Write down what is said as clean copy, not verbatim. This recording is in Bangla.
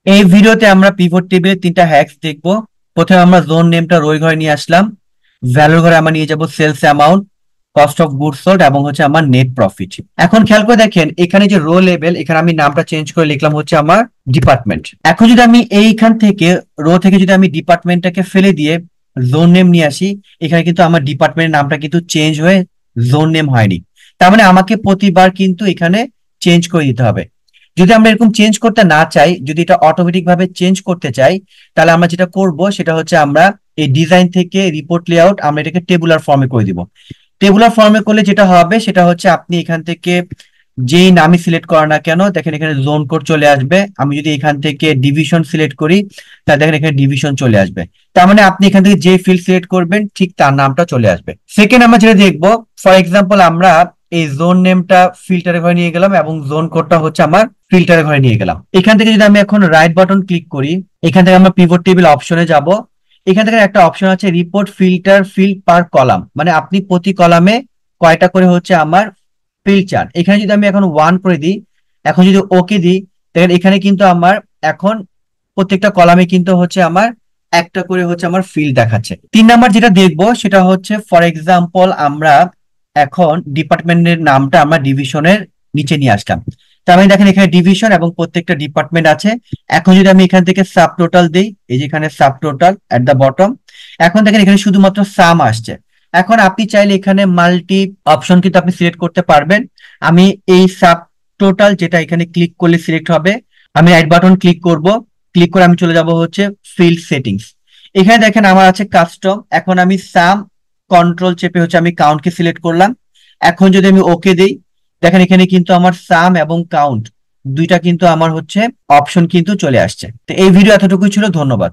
এই ভিডিওতে আমরা পিভট টেবিলের তিনটা হ্যাকস দেখব। প্রথমে আমরা জোন নেমটা রো ঘরে নিয়ে আসলাম, ভ্যালুর ঘরে আমরা নিয়ে যাব sales amount, cost of goods sold এবং হচ্ছে আমার নেট প্রফিট। এখন খেয়াল করে দেখেন এখানে যে রো লেভেল, এখানে আমি নামটা চেঞ্জ করে লিখলাম হচ্ছে আমার ডিপার্টমেন্ট। এখন যদি আমি এইখান থেকে রো থেকে যদি আমি ডিপার্টমেন্টটাকে ফেলে দিয়ে জোন নেম নিয়ে আসি, এখানে কিন্তু আমার ডিপার্টমেন্টের নামটা কিন্তু চেঞ্জ হয়ে জোন নেম হয়নি। তার মানে আমাকে প্রতিবার কিন্তু এখানে চেঞ্জ করে দিতে হবে। যদি আমরা এরকম চেঞ্জ করতে না চাই, যদি এটা অটোমেটিক ভাবে চেঞ্জ করতে চাই, তাহলে আমরা যেটা করব সেটা হচ্ছে আমরা এই ডিজাইন থেকে রিপোর্ট লেআউট আমরা এটাকে টেবুলার ফর্মে করে দিব। টেবুলার ফর্মে করলে যেটা হবে সেটা হচ্ছে আপনি এখান থেকে যেই নামই সিলেক্ট করা না কেন, দেখেন এখানে জোন কোড চলে আসবে। আমি যদি এখান থেকে ডিভিশন সিলেক্ট করি, তাহলে দেখেন এখানে ডিভিশন চলে আসবে। তার মানে আপনি এখান থেকে যে ফিল্ড সিলেক্ট করবেন ঠিক তার নামটা চলে আসবে। সেকেন্ড আমরা যেটা দেখবো, ফর এক্সাম্পল আমরা এই জোন নেমটা ফিল্টারে ঘরে নিয়ে গেলাম এবং জোন কোডটা হচ্ছে আমার ফিল্টারে ঘরে নিয়ে গেলাম। এখান থেকে যদি আমি এখন রাইট বাটন ক্লিক করি, এখান থেকে আমরা পিভট টেবিল অপশনে যাব। এখান থেকে একটা অপশন আছে রিপোর্ট ফিল্টার ফিল্ড পার কলাম, মানে আপনি প্রতি কলামে কয়টা করে হচ্ছে আমার ফিল্ড চান। এখানে যদি আমি এখন 1 করে দিই, এখন যদি ওকে দিই, দেখেন এখানে কিন্তু আমার এখন প্রত্যেকটা কলামে কিন্তু হচ্ছে আমার একটা করে হচ্ছে আমার ফিল্ড দেখাচ্ছে। 3 নাম্বার যেটা দেখবো সেটা হচ্ছে ফর এক্সাম্পল আমরা এখন ডিপার্টমেন্টের নামটা আমরা ডিভিশনের নিচে নিয়ে আসলাম। তার মানে দেখেন এখানে ডিভিশন এবং প্রত্যেকটা ডিপার্টমেন্ট আছে। এখন যদি আমি এখান থেকে সাব টোটাল দিই, এই যে এখানে sub total at the bottom, এখন দেখেন এখানে শুধুমাত্র সাম আসছে। এখন আপনি চাইলে এখানে মাল্টি অপশন কিন্তু আপনি সিলেক্ট করতে পারবেন। আমি এই সাব টোটাল যেটা এখানে ক্লিক করলে সিলেক্ট হবে, আমি রাইট বাটন ক্লিক করব। ক্লিক করে আমি চলে যাব হচ্ছে ফিল্ড সেটিংস। এখানে দেখেন আমার আছে কাস্টম। এখন আমি সাম কন্ট্রোল চেপে হচ্ছে আমি কাউন্টকে সিলেক্ট করলাম। এখন যদি আমি ওকে দেই, দেখেন এখানে কিন্তু আমার সাম এবং কাউন্ট দুইটা কিন্তু আমার হচ্ছে অপশন কিন্তু চলে আসছে। তো এই ভিডিও এতটুকুই ছিল, ধন্যবাদ।